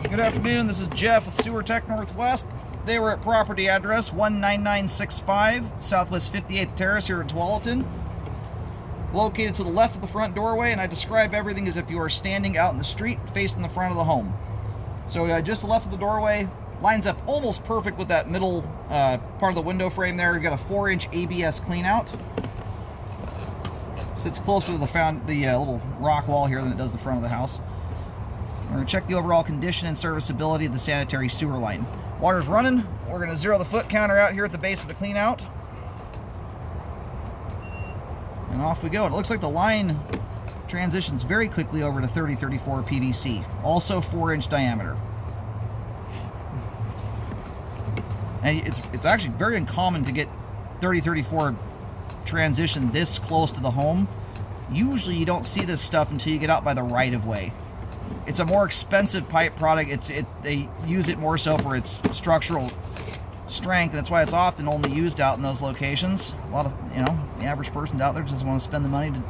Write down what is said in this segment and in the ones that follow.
Good afternoon, this is Jeff with Sewer Tech Northwest. Today we're at property address 19965 Southwest 58th Terrace here in Tualatin. Located to the left of the front doorway, and I describe everything as if you are standing out in the street facing the front of the home. So just to the left of the doorway, lines up almost perfect with that middle part of the window frame there. You've got a 4-inch ABS cleanout. Sits closer to the little rock wall here than it does the front of the house. We're going to check the overall condition and serviceability of the sanitary sewer line. Water's running. We're going to zero the foot counter out here at the base of the cleanout. And off we go. It looks like the line transitions very quickly over to 3034 PVC. Also 4-inch diameter. And it's actually very uncommon to get 3034 transition this close to the home. Usually you don't see this stuff until you get out by the right-of-way. It's a more expensive pipe product. They use it more so for its structural strength, and that's why it's often only used out in those locations. A lot of, the average person out there doesn't want to spend the money to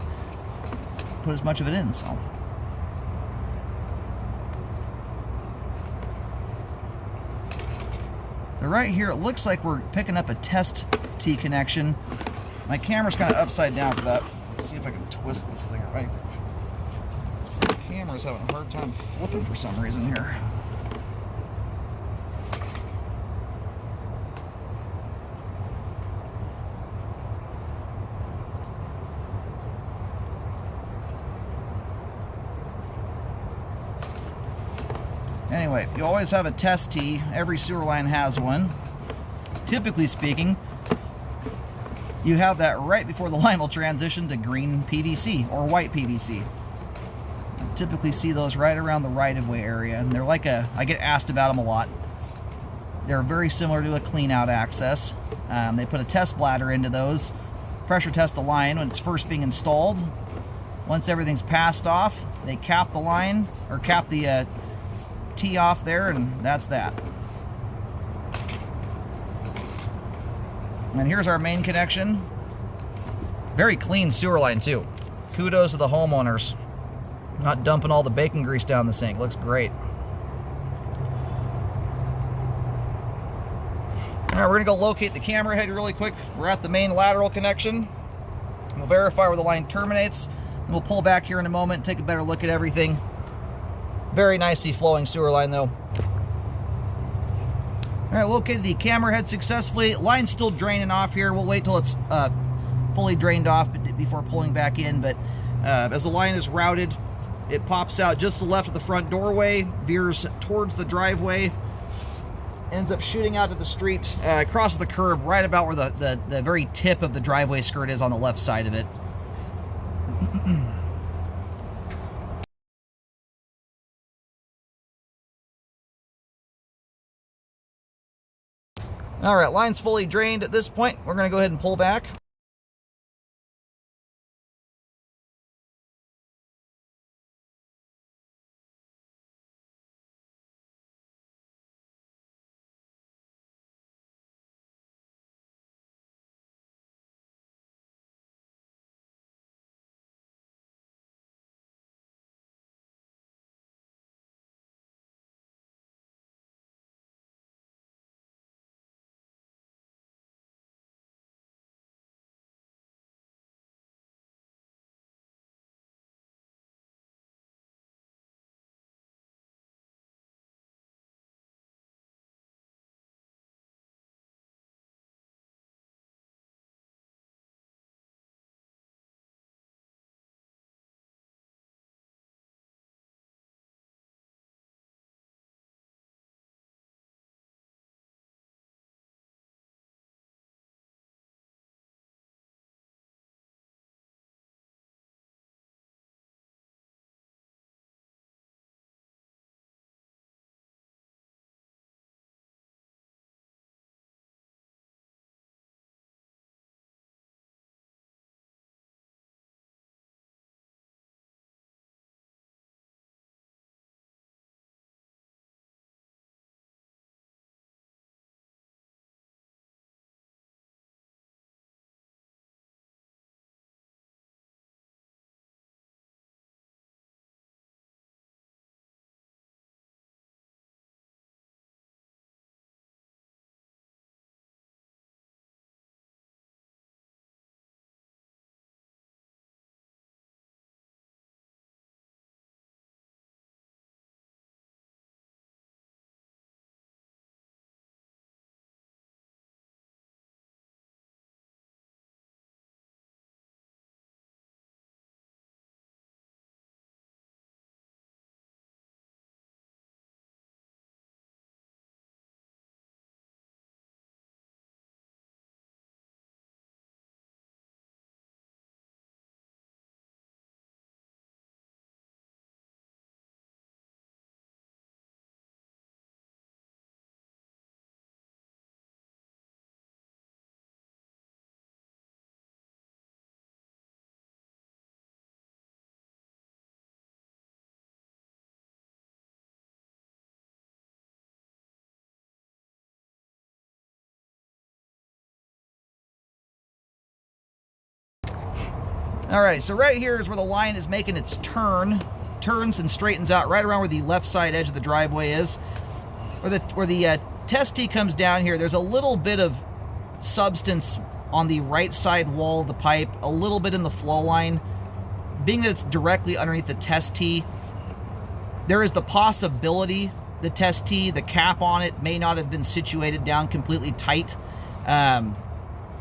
put as much of it in, so. So right here, it looks like we're picking up a test T connection. My camera's kind of upside down for that. Let's see if I can twist this thing right. The camera's having a hard time flipping for some reason here. Anyway, you always have a test tee. Every sewer line has one. Typically speaking, you have that right before the line will transition to green PVC or white PVC. I typically see those right around the right-of-way area, and they're like I get asked about them a lot. They're very similar to a clean-out access. They put a test bladder into those, pressure test the line when it's first being installed. Once everything's passed off, they cap the line, or cap the tee off there, and that's that. And here's our main connection. Very clean sewer line too. Kudos to the homeowners. Not dumping all the bacon grease down the sink. Looks great. All right, we're gonna go locate the camera head really quick. We're at the main lateral connection. We'll verify where the line terminates, and we'll pull back here in a moment and take a better look at everything. Very nicely flowing sewer line though. All right, located the camera head successfully. Line's still draining off here. We'll wait till it's fully drained off before pulling back in, but as the line is routed, it pops out just to the left of the front doorway, veers towards the driveway, ends up shooting out to the street, crosses the curb right about where the very tip of the driveway skirt is on the left side of it. All right, line's fully drained at this point. We're gonna go ahead and pull back. All right, so right here is where the line is making its turns and straightens out right around where the left side edge of the driveway is. Where the test tee comes down here, there's a little bit of substance on the right side wall of the pipe, a little bit in the flow line. Being that it's directly underneath the test tee, there is the possibility the test tee, the cap on it, may not have been situated down completely tight.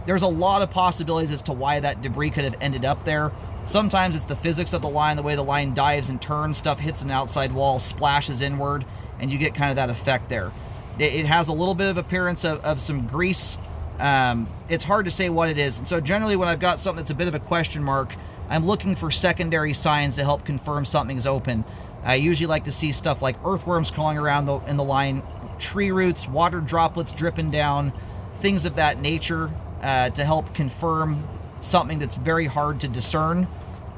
There's a lot of possibilities as to why that debris could have ended up there. Sometimes it's the physics of the line, the way the line dives and turns, stuff hits an outside wall, splashes inward, and you get kind of that effect there. It has a little bit of appearance of some grease. It's hard to say what it is. And so generally when I've got something that's a bit of a question mark, I'm looking for secondary signs to help confirm something's open. I usually like to see stuff like earthworms crawling around in the line, tree roots, water droplets dripping down, things of that nature to help confirm something that's very hard to discern.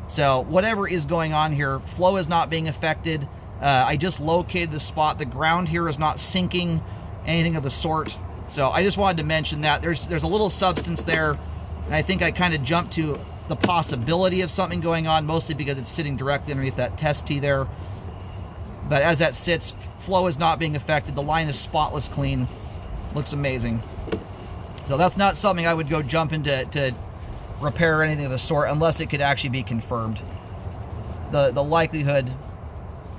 So whatever is going on here, flow is not being affected. I just located the spot. The ground here is not sinking, anything of the sort. So I just wanted to mention that. There's a little substance there, and I think I kind of jumped to the possibility of something going on, mostly because it's sitting directly underneath that test tee there. But as that sits, flow is not being affected. The line is spotless clean. Looks amazing. So that's not something I would go jump into to repair or anything of the sort unless it could actually be confirmed. The likelihood,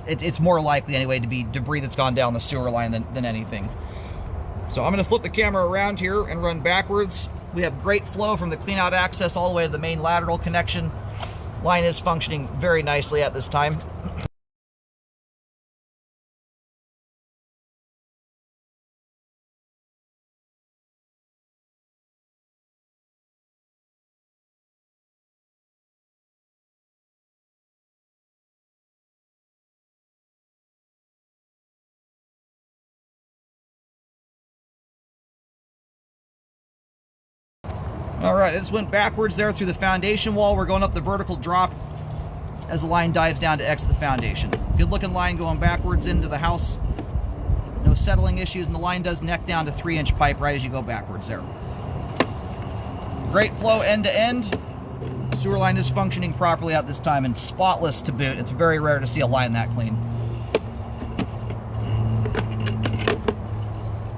it's more likely anyway to be debris that's gone down the sewer line than anything. So I'm going to flip the camera around here and run backwards. We have great flow from the cleanout access all the way to the main lateral connection. Line is functioning very nicely at this time. All right, I just went backwards there through the foundation wall. We're going up the vertical drop as the line dives down to exit the foundation. Good looking line going backwards into the house. No settling issues, and the line does neck down to 3-inch pipe right as you go backwards there. Great flow end to end. Sewer line is functioning properly at this time and spotless to boot. It's very rare to see a line that clean.